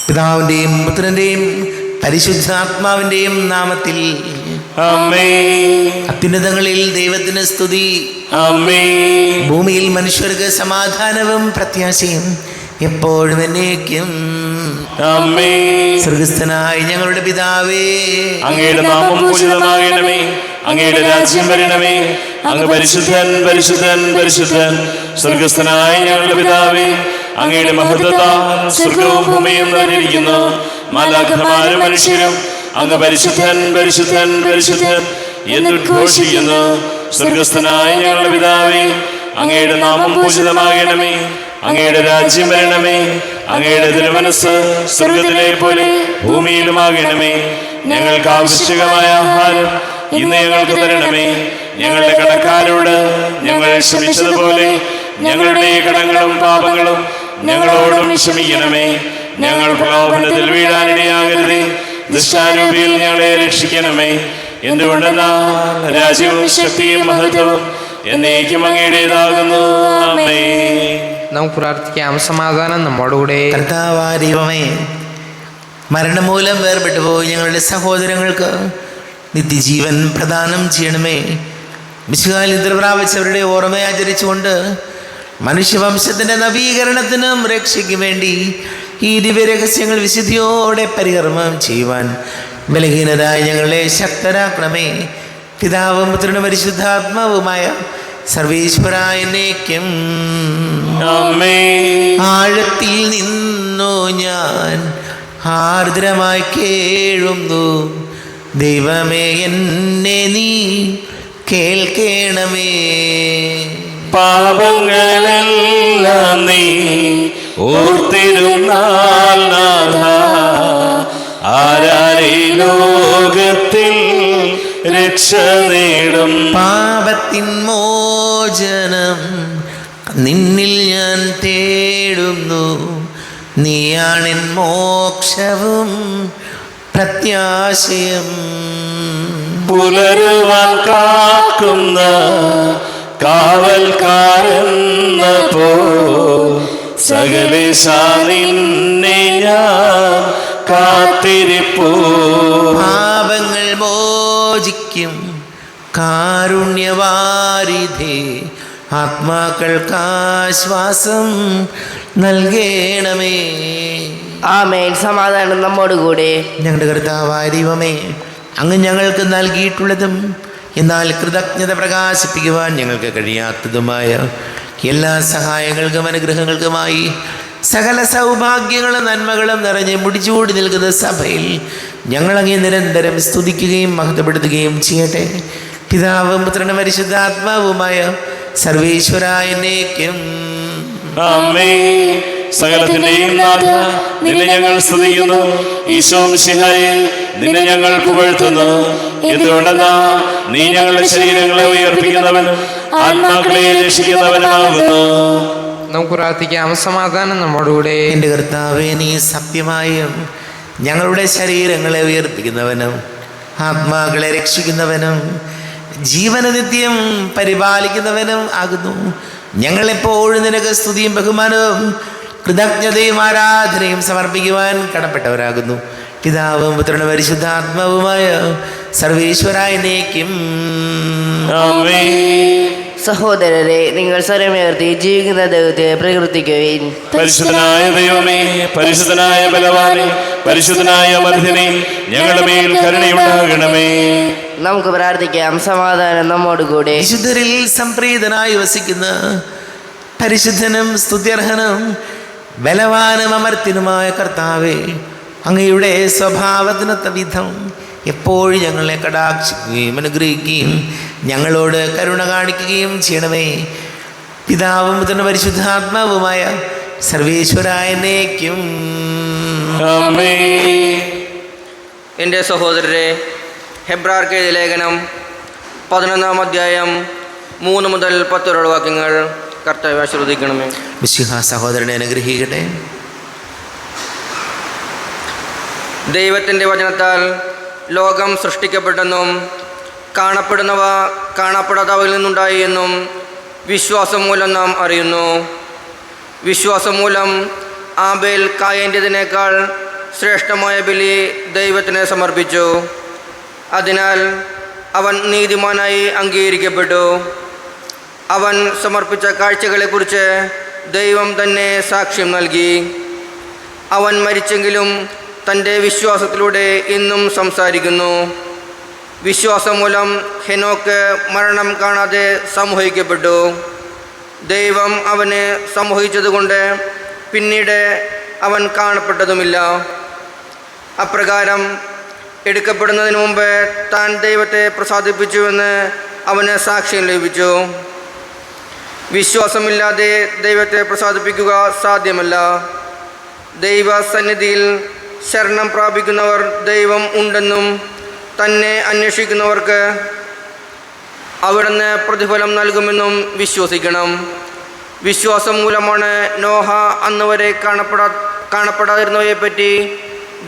പിതാവിന്റെയും പുത്രന്റെയും പരിശുദ്ധാത്മാവിന്റെയും നാമത്തിൽ ആമേൻ. അത്യുന്നതങ്ങളിൽ ദൈവത്തിന് സ്തുതി. ആമേൻ. ഭൂമിയിൽ മനുഷ്യർക്ക് സമാധാനവും പ്രത്യാശയും എപ്പോഴും എന്നേക്കും. ആമേൻ. സ്വർഗസ്ഥനായ ഞങ്ങളുടെ പിതാവേ, അങ്ങയുടെ നാമം പൂജിതമാകണമേ. അങ്ങയുടെ രാജ്യം വരണമേ. അങ്ങ് പരിശുദ്ധൻ പരിശുദ്ധൻ പരിശുദ്ധൻ. സ്വർഗസ്ഥനായ ഞങ്ങളുടെ പിതാവേ, അങ്ങയുടെ മഹത്വത്താൽ സ്വർഗവും ഭൂമിയും നിറഞ്ഞിരിക്കുന്നു. മാലാഖമാരും മനുഷ്യരും അങ്ങ് പരിശുദ്ധൻ പരിശുദ്ധൻ പരിശുദ്ധൻ എന്ന് ഉദ്ഘോഷിക്കുന്നു. സ്വർഗസ്ഥനായ ഞങ്ങളുടെ പിതാവേ, അങ്ങയുടെ നാമം പൂജിതമാകണമേ. അങ്ങയുടെ രാജ്യം വരണമേ. അങ്ങയുടെ തിരുമനസ്സ് സ്വർഗത്തിലെ പോലെ ഭൂമിയിലുമാകണമേ. ഞങ്ങൾക്ക് ആവശ്യകമായ ആഹാരം ഇന്ന് ഞങ്ങൾക്ക് തരണമേ. ഞങ്ങളുടെ കടക്കാരോട് ഞങ്ങൾ ക്ഷമിച്ചതുപോലെ ഞങ്ങളുടെ കടങ്ങളും പാപങ്ങളും ഞങ്ങളോടും ക്ഷമിക്കണമേ. ഞങ്ങൾ പ്രലോഭനത്തിൽ വീഴാനിടയാകരുതേ. ദുഷ്ടാരൂപിയിൽ ഞങ്ങളെ രക്ഷിക്കണമേ. എന്തുകൊണ്ടെന്നാൽ രാജ്യവും ശക്തിയും മഹത്വവും എന്നേക്കും അങ്ങയുടേതാകുന്നു. ആമേൻ. നമുക്ക് പ്രാർത്ഥിക്കാം. സമാധാനം നമ്മോടുകൂടെ. കർത്താവായ ദൈവമേ, മരണം മൂലം വേർപെട്ടു പോയി ഞങ്ങളുടെ സഹോദരങ്ങൾക്ക് നിത്യജീവൻ പ്രദാനം ചെയ്യണമേ. മിശിഹായിൽ നിദ്ര പ്രാപിച്ചവരുടെ ഓർമ്മയെ ആചരിച്ചുകൊണ്ട് മനുഷ്യവംശത്തിൻ്റെ നവീകരണത്തിനും രക്ഷയ്ക്കും വേണ്ടി ഈ ദിവ്യരഹസ്യങ്ങൾ വിശുദ്ധിയോടെ പരികർമ്മം ചെയ്യുവാൻ ബലഹീനരായ ഞങ്ങളെ ശക്തരാക്കണമേ. പിതാവും പുത്രനും പരിശുദ്ധാത്മാവുമായ സർവേശ്വരായ എന്നേക്കും. ആമേൻ. ആഴത്തിൽ നിന്നു ഞാൻ ആർദ്രമായി കേഴുന്നു. ദൈവമേ, എന്നെ നീ കേൾക്കണമേ. പാപങ്ങളെല്ലാം നീ ഓർത്തിരുന്നാൽ നാഥ, ആരാരീ ലോകത്തിൽ രക്ഷ നേടും. പാപത്തിൻ മോചനം നിന്നിൽ ഞാൻ തേടുന്നു. നീയാണെൻ മോക്ഷവും പ്രത്യാശയും. പുലരുവാൻ കാക്കുന്ന കാവൽക്കാരെന്ന പോ സകലേശ നിന്നെ ഞാൻ കാത്തിരിപ്പൂ. പാപങ്ങൾ മോചിക്കും കാരുണ്യവാരിധേ, ആത്മാക്കൾക്കാശ്വാസം നൽകണമേ. ആമേൻ. സമാധാനം നമ്മോടുകൂടെ. ഞങ്ങളുടെ കർത്താവായ ദൈവമേ, അങ്ങ് ഞങ്ങൾക്ക് നൽകിയിട്ടുള്ളതും എന്നാൽ കൃതജ്ഞത പ്രകാശിപ്പിക്കുവാൻ ഞങ്ങൾക്ക് കഴിയാത്തതുമായ എല്ലാ സഹായങ്ങൾക്കും അനുഗ്രഹങ്ങൾക്കുമായി സകല സൗഭാഗ്യങ്ങളും നന്മകളും നിറഞ്ഞ് മുടിച്ചുകൂടി നിൽക്കുന്ന സഭയിൽ ഞങ്ങളങ്ങേ നിരന്തരം സ്തുതിക്കുകയും മഹത്വപ്പെടുത്തുകയും ചെയ്യട്ടെ. പിതാവും പുത്രനും പരിശുദ്ധാത്മാവുമായ സർവേശ്വരായ എന്നേക്കും. ആമേൻ. സകലത്തിന്റെയും നാഥ, നിന്നെ ഞങ്ങൾ സ്തുതിക്കുന്നു. ഈശോ മിശിഹായേ, നിന്നെ ഞങ്ങൾ പുകഴ്ത്തുന്നു. എന്തുകൊണ്ടെന്നാ നീ ഞങ്ങളുടെ ശരീരങ്ങളെ ഉയർപ്പിക്കുന്നവനും ആത്മാക്കളെ രക്ഷിക്കുന്നവനുമാകുന്നു. നമുക്ക് പ്രാർത്ഥിക്കാം. സമാധാനം നമ്മോടുകൂടെ. എൻ്റെ കർത്താവേ, നീ സത്യമായും ഞങ്ങളുടെ ശരീരങ്ങളെ ഉയർപ്പിക്കുന്നവനും ആത്മാക്കളെ രക്ഷിക്കുന്നവനും ജീവനനിത്യം പരിപാലിക്കുന്നവനും ആകുന്നു. ഞങ്ങളെപ്പോഴും നിനക്ക് സ്തുതിയും ബഹുമാനവും കൃതജ്ഞതയും ആരാധനയും സമർപ്പിക്കുവാൻ കടപ്പെട്ടവരാകുന്നു. പിതാവും പുത്രനും പരിശുദ്ധാത്മാവുമായ സർവേശ്വരായ എന്നേക്കും. ആമേൻ. സഹോദരരെ, നിങ്ങൾ സ്വരമുയർത്തി ജീവിക്കുന്ന ദൈവത്തെ പ്രകീർത്തിക്കുവിൻ. പരിശുദ്ധനായ ദൈവമേ, പരിശുദ്ധനായ ബലവാനേ, പരിശുദ്ധനായ മർദ്ദനേ, ഞങ്ങളുടെ മേൽ കരുണയുണ്ടാകണമേ. നമുക്ക് പ്രാർത്ഥിക്കാം. സമാധാനം നമ്മോടുകൂടെ. വിശുദ്ധരിൽ സംപ്രീതനായി വസിക്കുന്ന പരിശുദ്ധനും സ്തുത്യർഹനും ബലവാനും അമർത്യനുമായ കർത്താവേ, അങ്ങയുടെ സ്വഭാവത്തിനൊത്ത വിധം എപ്പോഴും ഞങ്ങളെ കടാക്ഷിക്കുകയും അനുഗ്രഹിക്കുകയും ഞങ്ങളോട് കരുണ കാണിക്കുകയും ചെയ്യണമേ. പിതാവും പുത്രനും പരിശുദ്ധാത്മാവുമായ സർവേശ്വരായ എന്നേക്കും. ആമേൻ. എൻ്റെ സഹോദരരെ, ഹെബ്രായർക്ക് എഴുതിയ ലേഖനം 11-ാം അധ്യായം 3 മുതൽ 10 വരെയുള്ള വാക്യങ്ങൾ കർത്താവേ ആശീർവദിക്കണമേ. മിശിഹാ സഹോദരനെ അനുഗ്രഹിക്കട്ടെ. ദൈവത്തിൻ്റെ വചനത്താൽ ലോകം സൃഷ്ടിക്കപ്പെട്ടെന്നും കാണപ്പെടുന്നവ കാണപ്പെടാത്തവയിൽ നിന്നുണ്ടായി എന്നും വിശ്വാസം മൂലം നാം അറിയുന്നു. വിശ്വാസം മൂലം ആബേൽ കായൻ്റേതിനേക്കാൾ ശ്രേഷ്ഠമായ ബലി ദൈവത്തിന് സമർപ്പിച്ചു. അതിനാൽ അവൻ നീതിമാനായി അംഗീകരിക്കപ്പെട്ടു. അവൻ സമർപ്പിച്ച കാഴ്ചകളെക്കുറിച്ച് ദൈവം തന്നെ സാക്ഷ്യം നൽകി. അവൻ മരിച്ചെങ്കിലും തൻ്റെ വിശ്വാസത്തിലൂടെ ഇന്നും സംസാരിക്കുന്നു. വിശ്വാസം മൂലം ഹെനോക്ക് മരണം കാണാതെ സംമോഹിക്കപ്പെട്ടു. ദൈവം അവന് സംമോഹിച്ചതുകൊണ്ട് പിന്നീട് അവൻ കാണപ്പെട്ടതുമില്ല. അപ്രകാരം എടുക്കപ്പെടുന്നതിന് മുമ്പ് താൻ ദൈവത്തെ പ്രസാദിപ്പിച്ചുവെന്ന് അവന് സാക്ഷ്യം ലഭിച്ചു. വിശ്വാസമില്ലാതെ ദൈവത്തെ പ്രസാദിപ്പിക്കുക സാധ്യമല്ല. ദൈവസന്നിധിയിൽ ശരണം പ്രാപിക്കുന്നവർ ദൈവം ഉണ്ടെന്നും തന്നെ അന്വേഷിക്കുന്നവർക്ക് അവിടുന്ന് പ്രതിഫലം നൽകുമെന്നും വിശ്വസിക്കണം. വിശ്വാസം മൂലമാണ് നോഹ അന്ന് വരെ കാണപ്പെടാതിരുന്നവയെപ്പറ്റി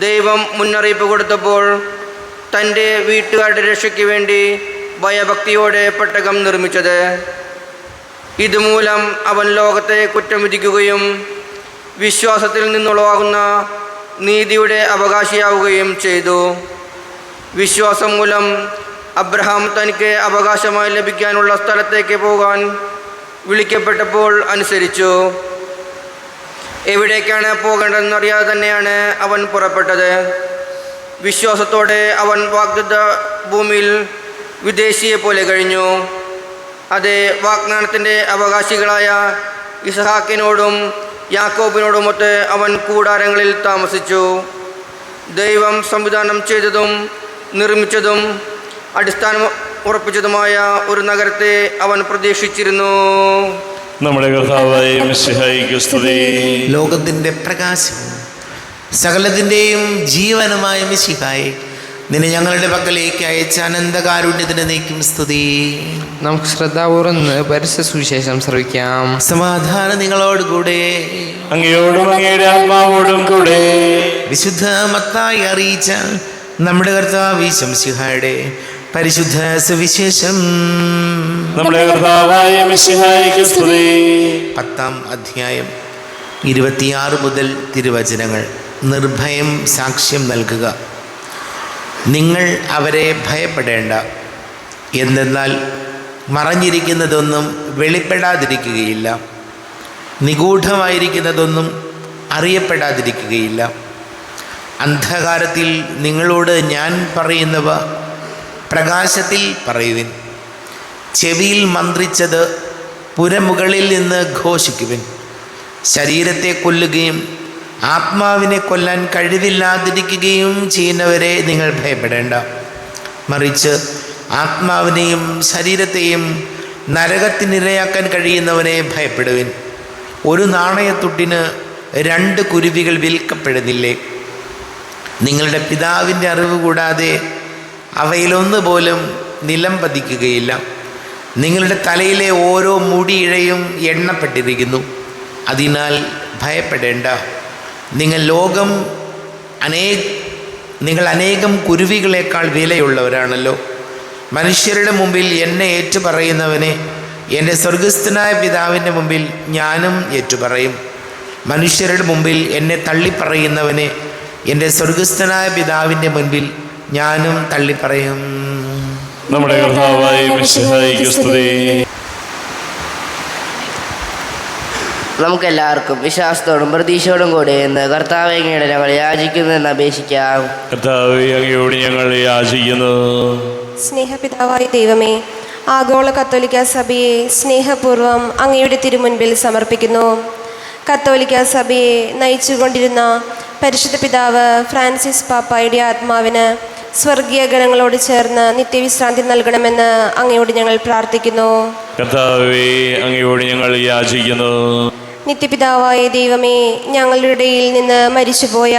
ദൈവം മുന്നറിയിപ്പ് കൊടുത്തപ്പോൾ തൻ്റെ വീട്ടുകാരുടെ രക്ഷയ്ക്ക് വേണ്ടി ഭയഭക്തിയോടെ പെട്ടകം നിർമ്മിച്ചത്. ഇതുമൂലം അവൻ ലോകത്തെ കുറ്റം വിധിക്കുകയും വിശ്വാസത്തിൽ നിന്നുളവാകുന്ന നീതിയുടെ അവകാശിയാവുകയും ചെയ്തു. വിശ്വാസം മൂലം അബ്രഹാം തനിക്ക് അവകാശമായി ലഭിക്കാനുള്ള സ്ഥലത്തേക്ക് പോകാൻ വിളിക്കപ്പെട്ടപ്പോൾ അനുസരിച്ചു. എവിടേക്കാണ് പോകേണ്ടതെന്നറിയാതെ തന്നെയാണ് അവൻ പുറപ്പെട്ടത്. വിശ്വാസത്തോടെ അവൻ വാഗ്ദത്ത ഭൂമിയിൽ വിദേശിയെ പോലെ കഴിഞ്ഞു. അത് വാഗ്ദാനത്തിൻ്റെ അവകാശികളായ ഇസഹാക്കിനോടും യാക്കോബിനോടുമൊത്ത് അവൻ കൂടാരങ്ങളിൽ താമസിച്ചു. ദൈവം സംവിധാനം ചെയ്തതും നിർമ്മിച്ചതും അടിസ്ഥാനം ഉറപ്പിച്ചതുമായ ഒരു നഗരത്തെ അവൻ പ്രതീക്ഷിച്ചിരുന്നു. നമ്മുടെ കർത്താവായ മിശിഹായിക്ക് സ്തുതി. ലോകത്തിൻ്റെ പ്രകാശവും സകലത്തിൻ്റെയും ജീവനുമായ മിശിഹായെ, നിന്നെ ഞങ്ങളുടെ പക്കലേക്ക് അയച്ച അനന്തകാരുണ്യത്തിന് നീക്കും സ്തുതി. നമുക്ക് ശ്രദ്ധാപൂർവം പരിശുദ്ധ സുവിശേഷം ശ്രവിക്കാം. സമാധാനം നിങ്ങളോടുകൂടെ. അങ്ങയോടും അങ്ങയുടെ ആത്മാവോടും കൂടെ. വിശുദ്ധ മത്തായി അറിയിച്ച നമ്മുടെ കർത്താവ് മിശിഹായുടെ പരിശുദ്ധ സുവിശേഷം. നമ്മുടെ കർത്താവായ മിശിഹായിക്ക് സ്തുതി. 10-ാം അധ്യായം 26 മുതൽ തിരുവചനങ്ങൾ. നിർഭയം സാക്ഷ്യം നൽകുക. നിങ്ങൾ അവരെ ഭയപ്പെടേണ്ട. എന്തെന്നാൽ മറഞ്ഞിരിക്കുന്നതൊന്നും വെളിപ്പെടാതിരിക്കുകയില്ല, നിഗൂഢമായിരിക്കുന്നതൊന്നും അറിയപ്പെടാതിരിക്കുകയില്ല. അന്ധകാരത്തിൽ നിങ്ങളോട് ഞാൻ പറയുന്നവ പ്രകാശത്തിൽ പറയുവിൻ. ചെവിയിൽ മന്ത്രിച്ചത് പുരമുകളിൽ നിന്ന് ഘോഷിക്കുവിൻ. ശരീരത്തെ കൊല്ലുകയും ആത്മാവിനെ കൊല്ലാൻ കഴിവില്ലാതിരിക്കുകയും ചെയ്യുന്നവരെ നിങ്ങൾ ഭയപ്പെടേണ്ട. മറിച്ച് ആത്മാവിനെയും ശരീരത്തെയും നരകത്തിനിരയാക്കാൻ കഴിയുന്നവനെ ഭയപ്പെടുവിൻ. ഒരു നാണയത്തുട്ടിന് 2 കുരുവികൾ വിൽക്കപ്പെടുന്നില്ലേ? നിങ്ങളുടെ പിതാവിൻ്റെ അറിവ് കൂടാതെ അവയിലൊന്നു പോലും നിലം പതിക്കുകയില്ല. നിങ്ങളുടെ തലയിലെ ഓരോ മുടിയിഴയും എണ്ണപ്പെട്ടിരിക്കുന്നു. അതിനാൽ ഭയപ്പെടേണ്ട. നിങ്ങൾ അനേകം കുരുവികളെക്കാൾ വിലയുള്ളവരാണല്ലോ. മനുഷ്യരുടെ മുമ്പിൽ എന്നെ ഏറ്റുപറയുന്നവനെ എൻ്റെ സ്വർഗസ്ഥനായ പിതാവിൻ്റെ മുമ്പിൽ ഞാനും ഏറ്റുപറയും. മനുഷ്യരുടെ മുമ്പിൽ എന്നെ തള്ളിപ്പറയുന്നവനെ എൻ്റെ സ്വർഗസ്ഥനായ പിതാവിൻ്റെ മുൻപിൽ ഞാനും തള്ളിപ്പറയും. നമ്മുടെ കർത്താവായ മിശിഹായിക്ക് സ്തുതി. നമുക്കെല്ലാവർക്കും വിശ്വാസത്തോടും പ്രതീക്ഷയോടും കൂടെ എന്ന് കർത്താവേ അങ്ങയുടെ ഞങ്ങൾ യാചിക്കുന്നതെന്ന് അപേക്ഷിക്കാം. കർത്താവേ, അങ്ങയോട് ഞങ്ങൾ യാചിക്കുന്നു. സ്നേഹപിതാവായ ദൈവമേ, ആഗോള കത്തോലിക്ക സഭയെ സ്നേഹപൂർവ്വം അങ്ങയുടെ തിരുമുൻപിൽ സമർപ്പിക്കുന്നു. കത്തോലിക്ക സഭയെ നയിച്ചുകൊണ്ടിരുന്ന പരിശുദ്ധ പിതാവ് ഫ്രാൻസിസ് പാപ്പായുടെ ആത്മാവിന് സ്വർഗീയ ഗണങ്ങളോട് ചേർന്ന് നിത്യവിശ്രാന്തി നൽകണമെന്ന് അങ്ങയോട് ഞങ്ങൾ പ്രാർത്ഥിക്കുന്നു. കർത്താവേ, അങ്ങയോട് ഞങ്ങൾ യാചിക്കുന്നു. നിത്യപിതാവായ ദൈവമേ, ഞങ്ങളുടെ ഇടയിൽ നിന്ന് മരിച്ചുപോയ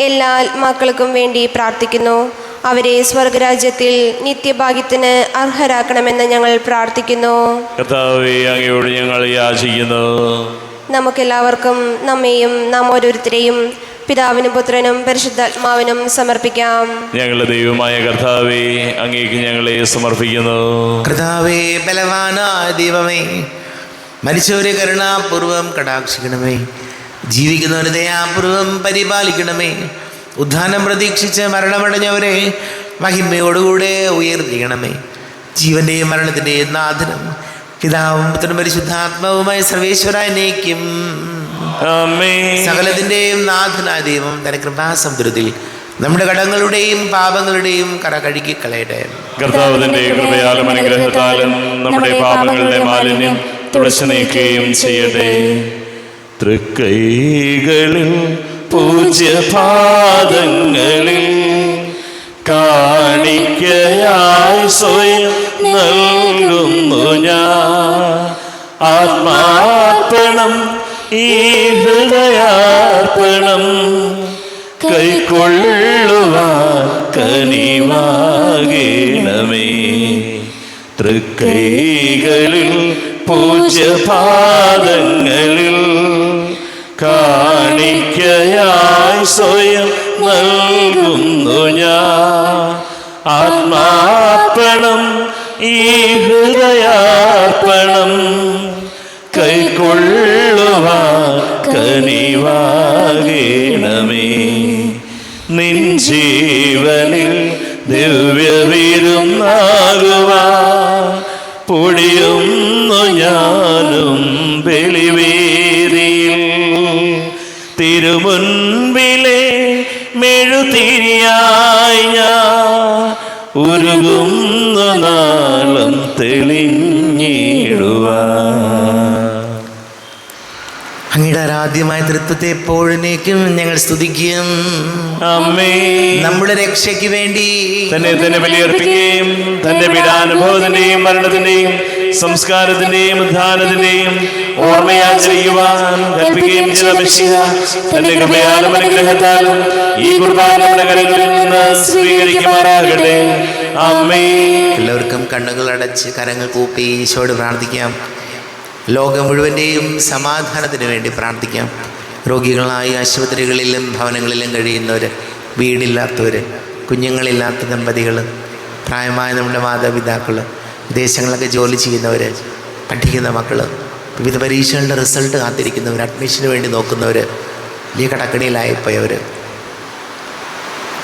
എല്ലാ ആത്മാക്കൾക്കും വേണ്ടി പ്രാർത്ഥിക്കുന്നു. അവരെ സ്വർഗരാജ്യത്തിൽ നിത്യഭാഗ്യത്തിന് അർഹരാക്കണമെന്ന് ഞങ്ങൾ പ്രാർത്ഥിക്കുന്നു. കർത്താവേ, അങ്ങയോട് ഞങ്ങൾ യാചിക്കുന്നു. നമുക്കെല്ലാവർക്കും നമ്മെയും നാം ഓരോരുത്തരെയും പിതാവിനും പുത്രനും പരിശുദ്ധാത്മാവിനും സമർപ്പിക്കാം. ഞങ്ങളുടെ ദൈവമായ കർത്താവേ, അങ്ങേക്ക് ഞങ്ങളെ സമർപ്പിക്കുന്നു. കർത്താവേ, ബലവാനായ ദൈവമേ, മരിച്ചവരെ കരുണാപൂർവം കടാക്ഷിക്കണമേ. ജീവിക്കുന്നവരെ ദയാപൂർവം പരിപാലിക്കണമേ. ഉദ്ധാനം പ്രതീക്ഷിച്ച് മരണമടഞ്ഞവരെ മഹിമയോടുകൂടെ ഉയർത്തിക്കണമേ. ജീവന്റെയും മരണത്തിൻ്റെയും നാഥനും പിതാവും പുത്രനും പരിശുദ്ധാത്മാവുമായ സർവേശ്വരായ എന്നേക്കും സകലത്തിൻ്റെയും നാഥനായ ദൈവം തന്റെ കൃപാസമുദ്രത്തിൽ നമ്മുടെ കടങ്ങളുടെയും പാപങ്ങളുടെയും കറ കഴുകിക്കളയട്ടെ. കർത്താവിന്റെ കൃപയാലും അനുഗ്രഹത്താലും നമ്മുടെ പാപങ്ങളുടെ മാലിന്യം തുടച്ചു നീക്കുകയും ചെയ്യട്ടെ. തൃക്കൈകളിൽ പൂജ്യപാദങ്ങളിൽ കാണിക്കയായി സ്വയം നൽകുന്നു ഞാൻ. ആത്മാർപ്പണം ഈ ഹൃദയാർപ്പണം കൈക്കൊള്ളുവാൻ കനിവാകണമേ. തൃക്കൈകളിൽ പൂജ്യപാദങ്ങളിൽ കാണിക്കയായി സ്വയം നൽകുന്നു ഞാൻ. ആത്മാർപ്പണം ഈ ഹൃദയാർപ്പണം കൈക്കൊള്ളുവാൻ കനിവാകണമേ. നിൻ ജീവനിൽ ദിവ്യവിരുന്നാകുവാൻ പൊടിയുന്നു ഞാനും ബലിവേദിയിൽ. തിരുമുൻപിലെ മെഴുതിരിയായി ഞാൻ ഉരുകുന്ന നാളം തെളിഞ്ഞിടുവാൻ. അങ്ങയുടെ ആരാധ്യമായ തൃത്വത്തെ എപ്പോഴേക്കും ഞങ്ങൾ സ്തുതിക്കും. അമ്മേ, നമ്മുടെ രക്ഷയ്ക്ക് വേണ്ടി തന്നെ തന്നെ ബലിയർപ്പിക്കുകയും തന്റെ പീഡാനുഭവത്തിന്റെയും മരണത്തിന്റെയും സംസ്കാരത്തിന്റെയും ഉദ്ധാനത്തിന്റെയും ഓർമ്മയാചരിക്കുവാൻ കൽപ്പിക്കുകയും ചെയ്ത മെസ്സിഹ തന്റെ കൃപയാലും അനുഗ്രഹത്താലും ഈ കുർബാന നമ്മുടെ കരങ്ങളിൽ നിന്ന് സ്വീകരിക്കുമാറാകട്ടെ. അമ്മേ. എല്ലാവർക്കും കണ്ണുകൾ അടച്ച് കരങ്ങൾ കൂപ്പി ഈശോയോട് പ്രാർത്ഥിക്കാം. ലോകം മുഴുവൻ്റെയും സമാധാനത്തിന് വേണ്ടി പ്രാർത്ഥിക്കാം. രോഗികളായി ആശുപത്രികളിലും ഭവനങ്ങളിലും കഴിയുന്നവർ, വീടില്ലാത്തവർ, കുഞ്ഞുങ്ങളില്ലാത്ത ദമ്പതികൾ, പ്രായമായ നമ്മുടെ മാതാപിതാക്കൾ, വിദേശങ്ങളിലൊക്കെ ജോലി ചെയ്യുന്നവർ, പഠിക്കുന്ന മക്കൾ, വിവിധ പരീക്ഷകളുടെ റിസൾട്ട് കാത്തിരിക്കുന്നവർ, അഡ്മിഷന് വേണ്ടി നോക്കുന്നവർ, വലിയ കടക്കണിയിലായിപ്പോയവർ,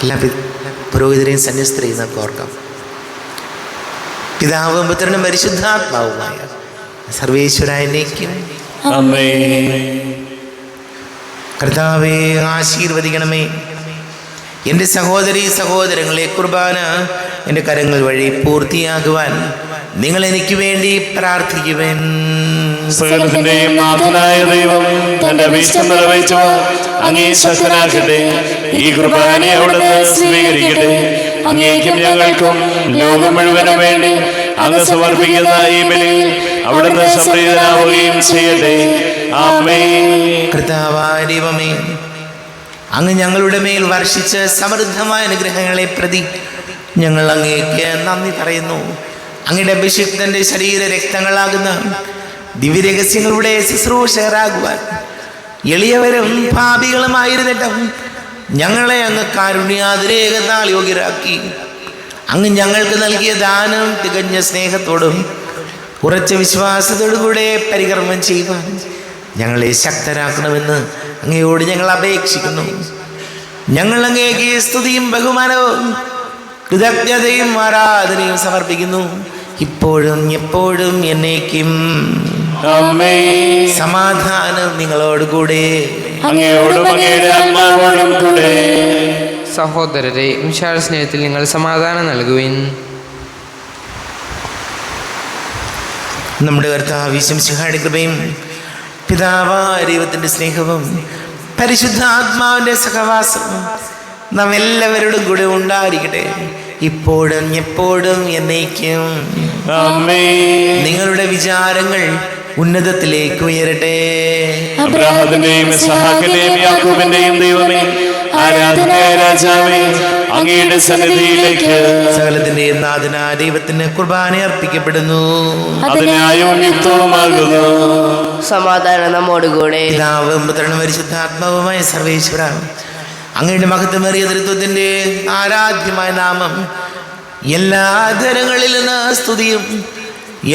എല്ലാ പുരോഹിതരെയും സന്യസ്തരെയും നമുക്ക് ഓർക്കാം. പിതാവും പുത്രനും പരിശുദ്ധാത്മാവുമായ സർവേശ്വരായ എന്നേക്കും കർത്താവേ ആശീർവദിക്കണമേ. എൻ്റെ സഹോദരീ സഹോദരങ്ങളെ, കുർബാന എൻ്റെ കരങ്ങൾ വഴി പൂർത്തിയാകുവാൻ നിങ്ങൾ എനിക്ക് വേണ്ടി പ്രാർത്ഥിക്കുവാൻ. സകലത്തിന്റെയും നാഥനായ ദൈവം തന്റെ അഭീഷ്ടം നിറവേറ്റുവാൻ അങ്ങേ ശക്തനാക്കട്ടെ. ഈ കുർബാനയെ അവിടുന്ന് സ്വീകരിക്കട്ടെ. അങ്ങേക്കും ഞങ്ങൾക്കും ലോകം മുഴുവനും വേണ്ടി അങ്ങ് സമർപ്പിക്കുന്ന ഈ ബലിയിൽ അവിടുന്ന് സംപ്രീതനാവുകയും ചെയ്യട്ടെ. ആമേൻ. കർത്താവായ ദൈവമേ, അങ്ങ് ഞങ്ങളുടെ മേൽ വർഷിച്ച സമൃദ്ധമായ അനുഗ്രഹങ്ങളെ പ്രതി ഞങ്ങൾ അങ്ങേക്ക് നന്ദി പറയുന്നു. അങ്ങയുടെ അഭിഷിക്തന്റെ ശരീര രക്തങ്ങളാകുന്ന ദിവ്യരഹസ്യങ്ങളുടെ ശുശ്രൂഷകരാകുവാൻ എളിയവരും പാപികളുമായിരുന്നിട്ടും ഞങ്ങളെ അങ്ങ് കാരുണ്യാതിരേകത്താൽ യോഗ്യരാക്കി. അങ്ങ് ഞങ്ങൾക്ക് നൽകിയ ദാനം തികഞ്ഞ സ്നേഹത്തോടും ഉറച്ച വിശ്വാസത്തോടുകൂടെ പരികർമ്മം ചെയ്യുവാൻ ഞങ്ങളെ ശക്തരാക്കണമെന്ന് അങ്ങയോട് ഞങ്ങൾ അപേക്ഷിക്കുന്നു. ഞങ്ങൾ അങ്ങേക്ക് സ്തുതിയും ബഹുമാനവും കൃതജ്ഞതയും ആരാധനയും സമർപ്പിക്കുന്നു, ഇപ്പോഴും എപ്പോഴും എന്നേക്കും. സമാധാനം നിങ്ങളോടുകൂടെ. സഹോദരരെ, വിശാല സ്നേഹത്തിൽ നിങ്ങൾ സമാധാനം നൽകുവിൻ. നമ്മുടെ കർത്താവ് മിശിഹായുടെ കൃപയും പിതാവായ ദൈവത്തിൻ്റെ സ്നേഹവും പരിശുദ്ധാത്മാവിൻ്റെ സഹവാസവും നാം എല്ലാവരോടും കൂടെ ഉണ്ടായിരിക്കട്ടെ, ഇപ്പോഴും എപ്പോഴും എന്നേക്കും. നിങ്ങളുടെ വിചാരങ്ങൾ ഉന്നതത്തിലേക്ക് ഉയരട്ടെ. അബ്രാഹത്തിന്റെയും ഇസ്ഹാക്കിന്റെയും യാക്കോബിന്റെയും ദൈവമേ, ആരാധനായ രാജാവേ, അങ്ങയുടെ സന്നിധിയിലേക്ക് സകലത്തിന്റെയും നാഥനായ ദൈവത്തിന് കുർബാന അർപ്പിക്കപ്പെടുന്നു. അതിനായും യുക്തവുമാകുന്നു. സമാധാനം നമ്മോടുകൂടെ. പിതാവും പുത്രനും പരിശുദ്ധാത്മാവുമായ സർവേശ്വര, അങ്ങയുടെ മഹത്വമേറിയ തൃത്വത്തിന്റെ ആരാധ്യമായ നാമം എല്ലാ ധരങ്ങളിൽ നിന്ന് സ്തുതിയും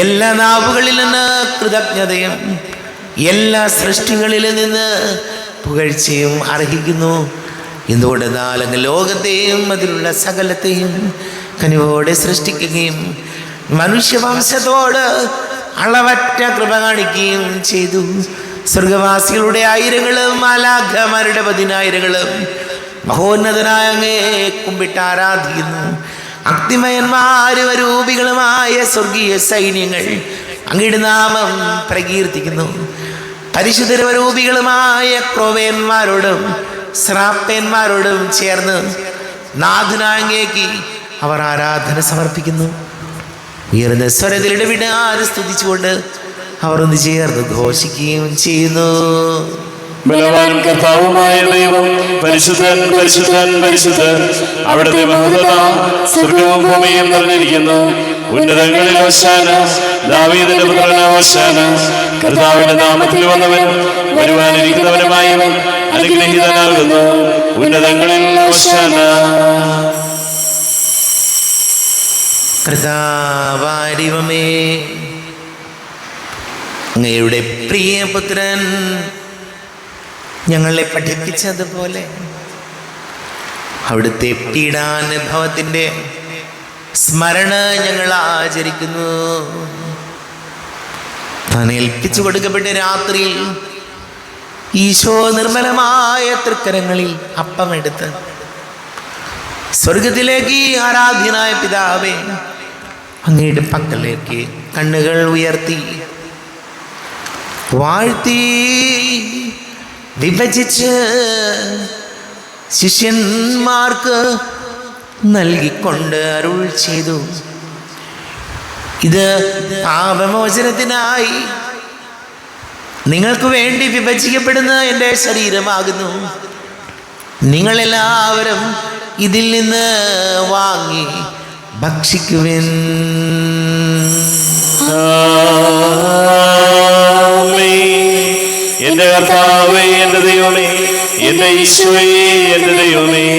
എല്ലാ നാവുകളിൽ നിന്ന് കൃതജ്ഞതയും എല്ലാ സൃഷ്ടികളിൽ നിന്ന് പുകഴ്ചയും അർഹിക്കുന്നു. എന്തുകൊണ്ടെന്നാൽ അങ്ങ് ലോകത്തെയും അതിലുള്ള സകലത്തെയും കനിവോടെ സൃഷ്ടിക്കുകയും മനുഷ്യവംശത്തോട് അളവറ്റ കൃപ കാണിക്കുകയും ചെയ്തു. സ്വർഗവാസികളുടെ ആയിരങ്ങളും മാലാഖമാരുടെ 10,000ങ്ങളും മഹോന്നതനായ അങ്ങേ കുമ്പിട്ട് ആരാധിക്കുന്നു. അഗ്നിമയന്മാരും അരൂപികളുമായ സ്വർഗീയ സൈന്യങ്ങൾ അങ്ങയുടെ നാമം പ്രകീർത്തിക്കുന്നു. പരിശുദ്ധരൂപികളുമായ ക്രോവേന്മാരോടും ശ്രാപ്പേന്മാരോടും ചേർന്ന് നാഥനാങ്ങേക്ക് അവർ ആരാധന സമർപ്പിക്കുന്നു. ഉയർന്ന സ്വരത്തിൽ ഇടവിടാതെ സ്തുതിച്ചുകൊണ്ട് അവർ ഒന്ന് ചേർന്ന് ഘോഷിക്കുകയും ചെയ്യുന്നു. ബലവാനും കർത്താവുമായ ദൈവം പരിശുദ്ധൻ പരിശുദ്ധൻ പരിശുദ്ധൻ. അവിടുത്തെ മഹത്വത സ്വർഗവും ഭൂമിയും നിറഞ്ഞിരിക്കുന്നു. ഉന്നതങ്ങളിൽ ഹോശാന, ദാവീദിന്റെ പുത്രന് ഹോശാന. കർത്താവിന്റെ നാമത്തിൽ വന്നവനും വരുവാനിരിക്കുന്നവനുമായവൻ അനുഗ്രഹീതനാകുന്നു. ഉന്നതങ്ങളിൽ ഹോശാന. കർത്താവാരിവമേ, അങ്ങയുടെ പ്രിയപുത്രൻ ഞങ്ങളെ പഠിപ്പിച്ചതുപോലെ അവിടുത്തെ പീഡാനുഭവത്തിൻ്റെ സ്മരണ ഞങ്ങൾ ആചരിക്കുന്നു. താൻ ഏൽപ്പിച്ചു കൊടുക്കപ്പെട്ട രാത്രിയിൽ ഈശോ നിർമ്മലമായ തൃക്കരങ്ങളിൽ അപ്പമെടുത്ത് സ്വർഗത്തിലേക്ക് ആരാധ്യനായ പിതാവേ അങ്ങയുടെ പക്കലേക്ക് കണ്ണുകൾ ഉയർത്തി വാഴ്ത്തി വിഭജിച്ച് ശിഷ്യന്മാർക്ക് നൽകിക്കൊണ്ട് അരുൾ ചെയ്തു, ഇത് പാപമോചനത്തിനായി നിങ്ങൾക്ക് വേണ്ടി വിഭജിക്കപ്പെടുന്ന എൻ്റെ ശരീരമാകുന്നു. നിങ്ങളെല്ലാവരും ഇതിൽ നിന്ന് വാങ്ങി ഭക്ഷിക്കുവിൻ. എന്റെ കർത്താവേ, എന്റെ ദൈവമേ, എന്റെ ഈശോയേ, എന്റെ ദൈവമേ.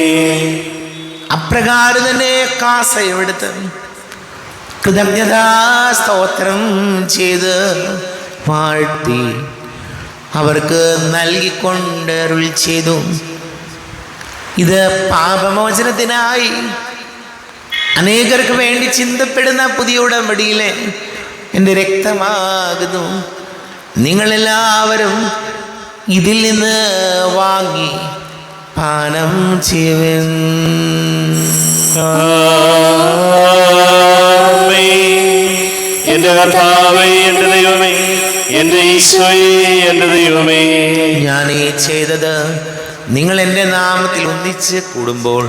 അപ്രകാരം തന്നെ കാസയെടുത്ത് കൃതജ്ഞതാ സ്തോത്രം ചെയ്ത് വാഴ്ത്തി അവർക്ക് നൽകിക്കൊണ്ട് അരുൾ ചെയ്തു, ഇത് പാപമോചനത്തിനായി അനേകർക്ക് വേണ്ടി ചിന്തപ്പെടുന്ന പുതിയ ഉടമ്പടിയിലെ എൻ്റെ രക്തമാകുന്നു. നിങ്ങളെല്ലാവരും ഇതിൽ നിന്ന് വാങ്ങി പാനം ചെയ്യുവിൻ. എന്റെ കർത്താവേ, എന്റെ ദൈവമേ, എന്റെ ഈശോയേ, എന്റെ ദൈവമേ. ഞാൻ ഈ ചെയ്തത് നിങ്ങൾ എൻ്റെ നാമത്തിൽ ഒന്നിച്ച് കൂടുമ്പോൾ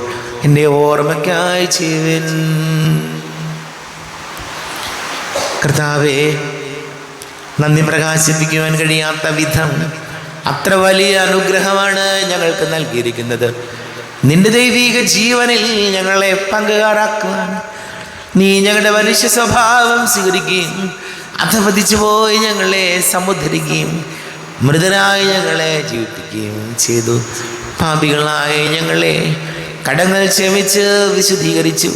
എൻ്റെ ഓർമ്മയ്ക്കായി ചെയ്യുവിൻ. കർത്താവേ, നന്ദി പ്രകാശിപ്പിക്കുവാൻ കഴിയാത്ത വിധം അത്ര വലിയ അനുഗ്രഹമാണ് ഞങ്ങൾക്ക് നൽകിയിരിക്കുന്നത്. നിന്റെ ദൈവിക ജീവനിൽ ഞങ്ങളെ പങ്കുകാരാക്കുവാൻ നീ ഞങ്ങളുടെ മനുഷ്യ സ്വഭാവം സ്വീകരിക്കുകയും അധപതിച്ചു പോയി ഞങ്ങളെ സമുദ്ധരിക്കുകയും മൃതരായി ഞങ്ങളെ ജീവിപ്പിക്കുകയും ചെയ്തു. പാപികളായി ഞങ്ങളെ കടങ്ങൾ ക്ഷമിച്ച് വിശുദ്ധീകരിച്ചു.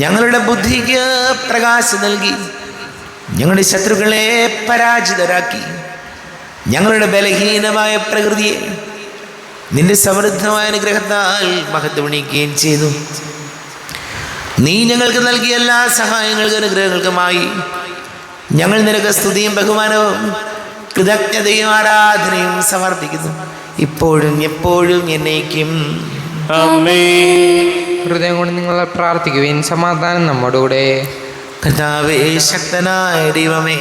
ഞങ്ങളുടെ ബുദ്ധിക്ക് പ്രകാശം നൽകി ഞങ്ങളുടെ ശത്രുക്കളെ പരാജിതരാക്കി. ഞങ്ങളുടെ ബലഹീനമായ പ്രകൃതിയെ നിന്റെ സമൃദ്ധമായ അനുഗ്രഹത്താൽ മഹത്വമണിയിക്കുകയും ചെയ്തു. നീ ഞങ്ങൾക്ക് നൽകിയ എല്ലാ സഹായങ്ങൾക്കും അനുഗ്രഹങ്ങൾക്കുമായി ഞങ്ങൾ നിനക്ക് സ്തുതിയും ബഹുമാനവും കൃതജ്ഞതയും ആരാധനയും സമർപ്പിക്കുന്നു, ഇപ്പോഴും എപ്പോഴും എന്നേക്കും. ഹൃദയം കൊണ്ട് നിങ്ങൾ പ്രാർത്ഥിക്കുവിൻ. സമാധാനം നമ്മോടുകൂടെ. കർത്താവേ, ശക്തനായ ദൈവമേ,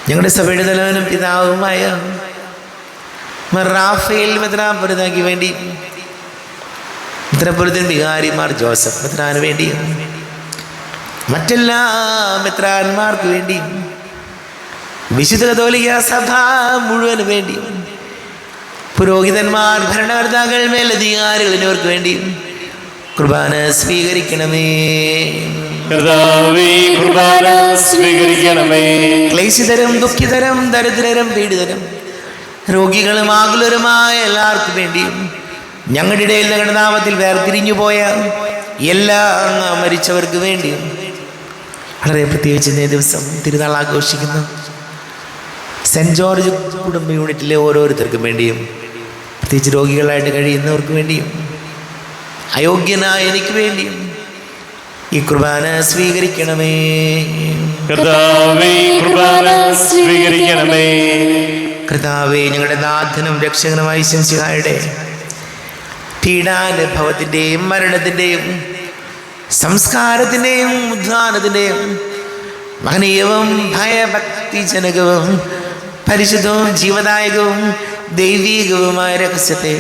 ഞങ്ങളുടെ സഭയുടെ തലവനും പിതാവുമായ റാഫേൽ മെത്രാപ്പൊലീത്തായ്ക്ക് വേണ്ടി, മെത്രാപ്പൊലീത്തൻ വികാരിമാർ ജോസഫ് മെത്രാന് വേണ്ടി, മറ്റെല്ലാ മെത്രാന്മാർക്ക് വേണ്ടി, വിശുദ്ധ കത്തോലിക്ക സഭ മുഴുവന് വേണ്ടി, പുരോഹിതന്മാർ, ഭരണകർത്താക്കൾ, മേലധികാരികൾ എന്നിവർക്ക് വേണ്ടി കുർബാന സ്വീകരിക്കണമേ. കർത്താവേ, കുർബാന സ്വീകരിക്കണമേ. ക്ലേശിതരും ദുഃഖിതരും ദരിദ്രരും പീഡിതരും രോഗികളും ആകുലരുമായ എല്ലാവർക്കും വേണ്ടിയും ഞങ്ങളുടെ ഇടയിൽ ഞങ്ങളുടെ നാമത്തിൽ വേർതിരിഞ്ഞു പോയ എല്ലാ മരിച്ചവർക്ക് വേണ്ടിയും വളരെ പ്രത്യേകിച്ച് ഇന്നേ ദിവസം തിരുനാൾ ആഘോഷിക്കുന്നു സെൻറ് ജോർജ് കുടുംബ യൂണിറ്റിലെ ഓരോരുത്തർക്കും വേണ്ടിയും പ്രത്യേകിച്ച് രോഗികളായിട്ട് കഴിയുന്നവർക്ക് വേണ്ടിയും അയോഗ്യനായ എനിക്ക് വേണ്ടിയും ഈ കുർബാന സ്വീകരിക്കണമേ. കർത്താവേ, കുർബാന സ്വീകരിക്കണമേ. കർത്താവേ, ഞങ്ങളുടെ നാഥനും രക്ഷകനുമായ ശംസിഹായുടെ പീഡാനുഭവത്തിൻ്റെയും മരണത്തിൻ്റെയും സംസ്കാരത്തിൻ്റെയും ഉദ്ധാനത്തിൻ്റെയും മഹനീയവും ഭയഭക്തിജനകവും പരിശുദ്ധവും ജീവദായകവും ദൈവീകവുമായ രഹസ്യത്തെ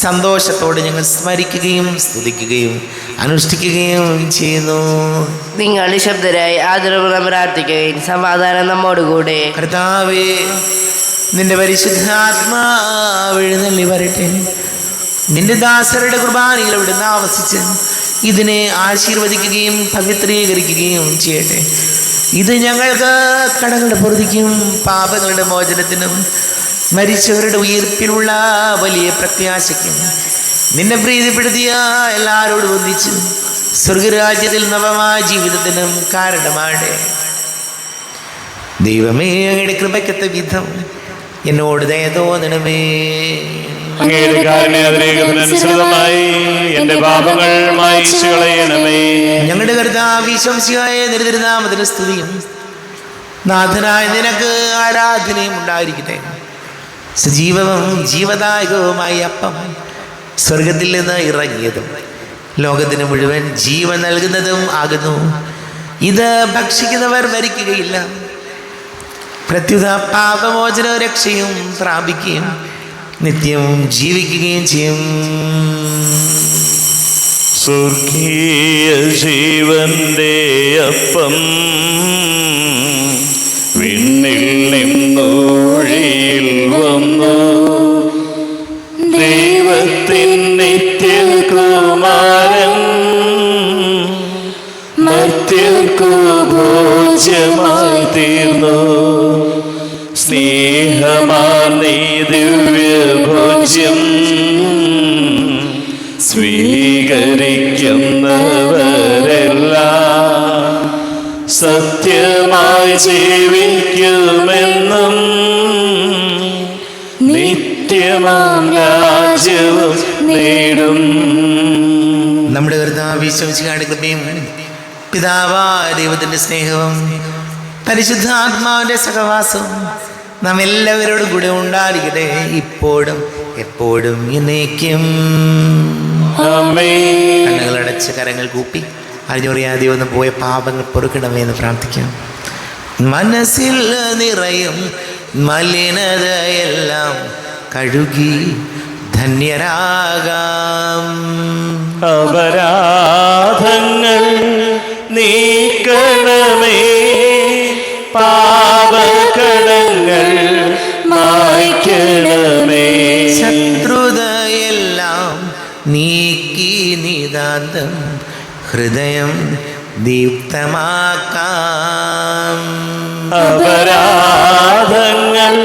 സന്തോഷത്തോടെ ഞങ്ങൾ സ്മരിക്കുകയും സ്തുതിക്കുകയും അനുഷ്ഠിക്കുകയും ചെയ്യുന്നു. നിങ്ങൾ നിശബ്ദരായി ആദരപൂർവ്വം പ്രാർത്ഥിക്കുകയും സമാധാനം നമ്മോടുകൂടെ. കർത്താവേ, നിന്റെ പരിശുദ്ധാത്മാവ് എഴുന്നള്ളി വരട്ടെ. നിന്റെ ദാസരുടെ കുർബാനയിൽ അവിടുന്ന് ആവസിച്ച് ഇതിനെ ആശീർവദിക്കുകയും പവിത്രീകരിക്കുകയും ചെയ്യട്ടെ. ഇത് ഞങ്ങൾക്ക് കടങ്ങളുടെ പൊറുതിക്കും പാപങ്ങളുടെ മോചനത്തിനും മരിച്ചവരുടെ ഉയർപ്പിലുള്ള വലിയ പ്രത്യാശയ്ക്കും നിന്നെ പ്രീതിപ്പെടുത്തിയ എല്ലാവരോടും ഒന്നിച്ച് സ്വർഗരാജ്യത്തിൽ നവമായ ജീവിതത്തിനും കാരണമാണ്. ദൈവമേ, അങ്ങയുടെ കൃപയ്ക്കത്ത വിധം എന്നോട് ദയ തോന്നണമേ. അങ്ങയുടെ കാരുണ്യാതിരേകത്തിനനുസൃതമായി എന്റെ പാപങ്ങൾ മായിച്ചു കളയണമേ. ഞങ്ങളുടെ കർത്താവ് ശംസിയായ നിരതിരുനാമത്തിന് സ്തുതിയും നാഥനായ നിനക്ക് ആരാധനയും ഉണ്ടായിരിക്കട്ടെ. സജീവവും ജീവദായകവുമായ അപ്പം സ്വർഗത്തിൽ നിന്ന് ഇറങ്ങിയതും ലോകത്തിന് മുഴുവൻ ജീവൻ നൽകുന്നതും ആകുന്നു. ഇത് ഭക്ഷിക്കുന്നവർ മരിക്കുകയില്ല, പ്രത്യുത പാപമോചന രക്ഷയും പ്രാപിക്കുകയും നിത്യം ജീവിക്കുകയും ചെയ്യും. സ്വർഗീയ ജീവന്റെ അപ്പം വിണ്ണിൽ നിന്നൊഴിയിൽ വന്നു, ദൈവത്തിൻ നിത്യകുമാരൻ മർത്യർക്കു ഭോജ്യമായി തീർന്നു. സ്നേഹമാർന്നീ ദിവ്യഭോജ്യം സ്വീകരിക്കുന്നവരെല്ലാം സത്യമായി ജീവിക്കുമെന്നും നിത്യമാം രാജ്യവും നേടും. നമ്മുടെ കർത്താവ് വിശ്വസിക്കാണ്ട് കൃപയും പിതാവായ ദൈവത്തിൻ്റെ സ്നേഹവും പരിശുദ്ധാത്മാവിൻ്റെ സഹവാസവും നാം എല്ലാവരോടും കൂടെ ഉണ്ടായിരിക്കട്ടെ, ഇപ്പോഴും എപ്പോഴും എന്നേക്കും. കണ്ണുകളടച്ച് കരങ്ങൾ കൂപ്പി അറിഞ്ഞറിയാതെ ഒന്ന് പോയ പാപങ്ങൾ പൊറുക്കണമേ എന്ന് പ്രാർത്ഥിക്കാം. മനസ്സിൽ നിറയും മലിനതയെല്ലാം കഴുകി ധന്യരാകാം. അപരാധങ്ങൾ നീക്കണമേ, പാപകടങ്ങൾ മായ്ക്കണമേ. ശത്രുതയെല്ലാം നീക്കി നിതാന്തം ഹൃദയം ദീപ്തമാക്കാം. അപരാധങ്ങൾ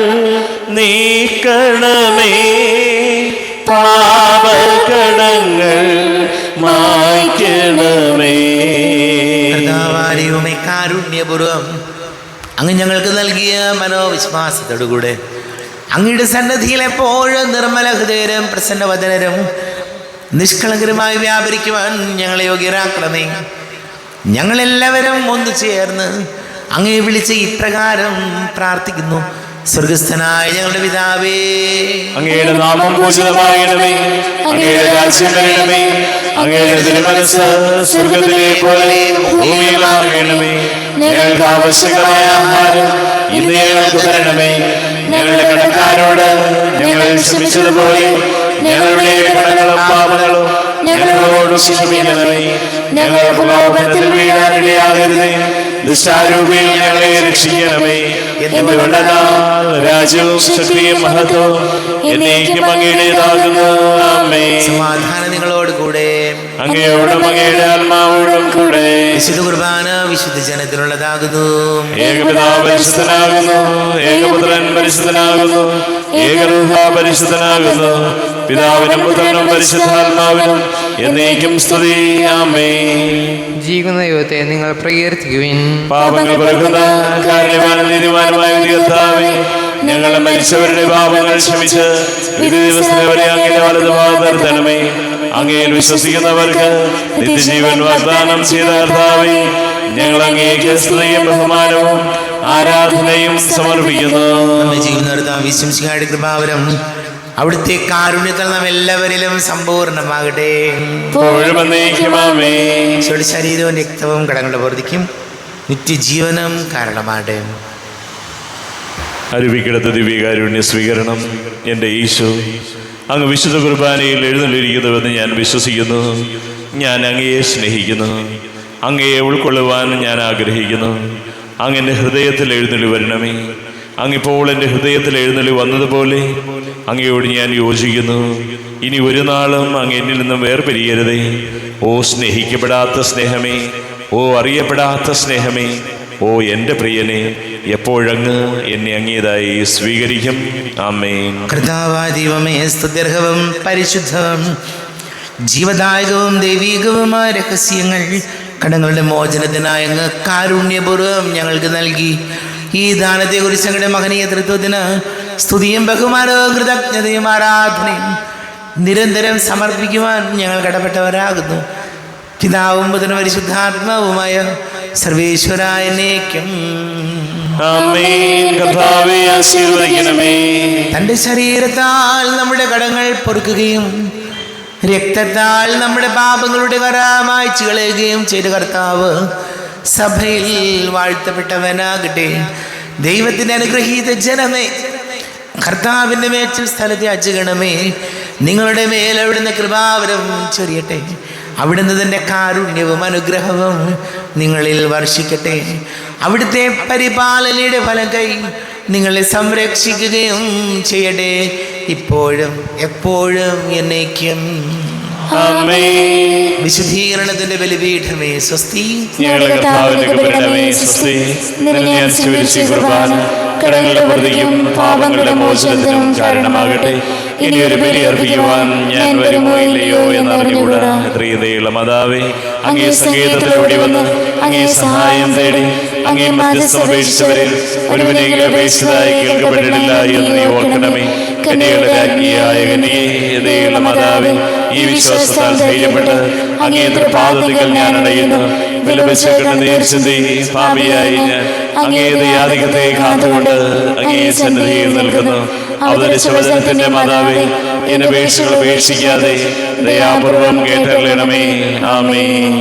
നീക്കണമേ, പാപകടങ്ങൾ മായ്ക്കണമേ. കർത്താവാരിയുമേ, കാരുണ്യപൂർവം അങ്ങ് ഞങ്ങൾക്ക് നൽകിയ മനോവിശ്വാസത്തോടുകൂടെ അങ്ങയുടെ സന്നദ്ധിയിൽ എപ്പോഴും നിർമ്മല ഹൃദയരും പ്രസന്നവദനരും നിഷ്കളങ്കരമായി വ്യാപരിക്കുവാൻ ഞങ്ങളെ യോഗ്യരാക്കണമേ. ഞങ്ങളെല്ലാവരും ഒന്നു ചേർന്ന് അങ്ങയെ വിളിച്ച് ഇപ്രകാരം പ്രാർത്ഥിക്കുന്നു. സ്വർഗസ്ഥനായ ഞങ്ങളുടെ പിതാവേ, അങ്ങയുടെ നാമം പൂജിതമാകണമേ, അങ്ങയുടെ രാജ്യം വരണമേ, അങ്ങയുടെ തിരുമനസ്സ് സ്വർഗത്തിലെ പോലെ ഭൂമിയിലാകണമേ. ഞങ്ങൾക്ക് ആവശ്യമായ ആഹാരം ഇന്ന് ഞങ്ങൾക്ക് തരണമേ. ഞങ്ങളുടെ കടക്കാരോട് ഞങ്ങൾ ക്ഷമിച്ചതുപോലെ ഞങ്ങളുടെ കടങ്ങളും പാപങ്ങളും ഞങ്ങളോട് ക്ഷമിക്കണമേ. ഞങ്ങൾ പ്രലോഭനത്തിൽ വീഴാനിടയാകരുതേ, ദുഷ്ടാരൂപിയിൽ ഞങ്ങളെ രക്ഷിക്കണമേ. എന്തുകൊണ്ടെന്നാൽ രാജ്യവും ശക്തിയും മഹത്വവും എന്നേക്കും അങ്ങയുടേതാകുന്നു. ആമേൻ. സമാധാനം നിങ്ങളോട് കൂടെ, അങ്ങയോടും അങ്ങയുടെ ആത്മാവോടും കൂടെ. വിശുദ്ധ കുർബാന വിശുദ്ധ ജനത്തിനുള്ളതാകുന്നു. ഏകപിതാവ് പരിശുദ്ധനാകുന്നു, ഏകപുത്രൻ പരിശുദ്ധനാകുന്നു, ഏകരൂഹ പരിശുദ്ധനാകുന്നു. പിതാവിനും പുത്രനും പരിശുദ്ധാത്മാവിനും എന്നേക്കും സ്തുതി. ആമേൻ. ജീവിക്കുന്ന ദൈവത്തെ നിങ്ങൾ പ്രകീർത്തിക്കുവിൻ. പാപങ്ങൾ പൊറുക്കുന്ന കാരുണ്യവാനും നീതിമാനുമായ കർത്താവേ, ഞങ്ങളെ മരിച്ചവരുടെ പാപങ്ങൾ ക്ഷമിച്ച് വിധി ദിവസത്തെ വരെ അങ്ങയുടെ വലതുഭാഗത്ത് നിർത്തണമേ. അങ്ങയിൽ വിശ്വസിക്കുന്നവർക്ക് നിത്യജീവൻ വാഗ്ദാനം ചെയ്ത കർത്താവേ, ഞങ്ങൾ അങ്ങേക്ക് സ്തുതിയും ബഹുമാനവും ആരാധനയും സമർപ്പിക്കുന്നു. നമ്മെ ജീവിതം വിശ്വസിക്കാരുടെ കൃപാവരം അവിടുത്തെ കാരുണ്യത്തിൽ നാം എല്ലാവരിലും സമ്പൂർണ്ണമാകട്ടെ. ഇപ്പോഴും എന്നേക്കും ആമേൻ. ഈശോയുടെ ശരീരവും രക്തവും കടങ്ങളുടെ പൊറുതിക്കും നിത്യജീവനം കാരണമാകട്ടെ. അരുവിക്കിടത്ത് ദിവ്യകാരുണ്യ സ്വീകരണം. എൻ്റെ ഈശോ, അങ്ങ് വിശുദ്ധ കുർബാനയിൽ എഴുന്നള്ളിരിക്കുന്നുവെന്ന് ഞാൻ വിശ്വസിക്കുന്നു. ഞാൻ അങ്ങയെ സ്നേഹിക്കുന്നു. അങ്ങയെ ഉൾക്കൊള്ളുവാൻ ഞാൻ ആഗ്രഹിക്കുന്നു. അങ്ങ് എൻ്റെ ഹൃദയത്തിൽ എഴുന്നള്ളി വരണമേ. അങ്ങിപ്പോൾ എൻ്റെ ഹൃദയത്തിൽ എഴുന്നള്ളി വന്നതുപോലെ അങ്ങയോട് ഞാൻ യോജിക്കുന്നു. ഇനി ഒരു നാളും അങ്ങ് എന്നിൽ നിന്നും വേർപിരിയരുതേ. ഓ സ്നേഹിക്കപ്പെടാത്ത സ്നേഹമേ, ഓ അറിയപ്പെടാത്ത സ്നേഹമേ, ഓ എൻ്റെ പ്രിയനെ, എപ്പോഴങ്ങ് എന്നെ അങ്ങേതായി സ്വീകരിക്കും. ആമേൻ. കർത്താവായ ദൈവമേ, സ്തുത്യർഹവും പരിശുദ്ധവും ജീവദായകവും ദൈവീകവുമായ രഹസ്യങ്ങൾ കടങ്ങളുടെ മോചനത്തിനായി അങ്ങ് കാരുണ്യപൂർവ്വം ഞങ്ങൾക്ക് നൽകി. ഈ ദാനത്തെക്കുറിച്ച് ഞങ്ങളുടെ മഹനീയ തൃത്വത്തിന് സ്തുതിയും ബഹുമാനവും കൃതജ്ഞതയും ആരാധനയും നിരന്തരം സമർപ്പിക്കുവാൻ ഞങ്ങൾ കടപ്പെട്ടവരാകുന്നു. പിതാവും പുത്രനും പരിശുദ്ധാത്മാവുമായ സർവേശ്വരായ എന്നേക്കും ആമേൻ. കർത്താവേ, ആശീർവദിക്കണമേ. തൻ്റെ ശരീരത്താൽ നമ്മുടെ കടങ്ങൾ പൊറുക്കുകയും രക്തത്താൽ നമ്മുടെ പാപങ്ങളുടെ കറ മായ്ച്ചു കളയുകയും ചെയ്ത കർത്താവ് സഭയിൽ വാഴ്ത്തപ്പെട്ടവനാകട്ടെ. ദൈവത്തിൻ്റെ അനുഗ്രഹീത ജനമേ, കർത്താവിൻ്റെ മേച്ചിൽ സ്ഥലത്തെ അജഗണമേ, നിങ്ങളുടെ മേൽ അവിടുന്ന് കൃപാവരം ചൊരിയട്ടെ. അവിടുന്ന് തൻ്റെ കാരുണ്യവും അനുഗ്രഹവും നിങ്ങളിൽ വർഷിക്കട്ടെ. അവിടുത്തെ പരിപാലനയുടെ ഫലം കൈ നിങ്ങളെ സംരക്ഷിക്കുകയും ചെയ്യട്ടെ, ഇപ്പോഴും എപ്പോഴും എന്നേക്കും. ആമേൻ. വിശുദ്ധീകരണത്തിന്റെ ബലിപീഠമേ സ്വസ്തി. ഞങ്ങളുടെ കർത്താവിന്റെ കൃപണമേ സ്വസ്തി. നിന്നെ ഞാൻ സ്വീകരിച്ച കുർബാന കടങ്ങളുടെ പ്രതിക്കും പാപങ്ങളുടെ മോചനത്തിനും കാരണമാകട്ടെ. ഇനി ഒരു ബലി അർപ്പിക്കുവാൻ ഞാൻ വരുമോ ഇല്ലയോ എന്നറിഞ്ഞുകൂടാ. എത്രയുള്ള മാതാവേ, അങ്ങേ സങ്കേതത്തിലൂടെ വന്ന് അങ്ങേ സഹായം തേടി അങ്ങേ മധ്യസ്ഥം അപേക്ഷിച്ചവരിൽ ഒരുവനെങ്കിലും അപേക്ഷിച്ചതായി കേൾക്കപ്പെട്ടിട്ടില്ല എന്ന് നീ ഓർക്കണമേ. കന്യകളുടെ രാജ്ഞിയായ കന്യകയുള്ള മാതാവേ, ഈ വിശ്വാസത്താൽ ധൈര്യപ്പെട്ട് അങ്ങേ തൃപാദത്തിൽ ഞാൻ അടയുന്നു. വിലപിച്ചേക്കുന്ന നേർച്ചി പാപിയായി ഞാൻ അങ്ങേ ദയാധികത്തെ കാത്തുകൊണ്ട് അങ്ങേ സന്നിധിയിൽ നിൽക്കുന്നു. അവതരിച്ച വചനത്തിന്റെ മാതാവേ, എന്നെ അപേക്ഷകൾ ഉപേക്ഷിക്കാതെ ദയാപൂർവം കേട്ടറിയണമേ. ആമേൻ.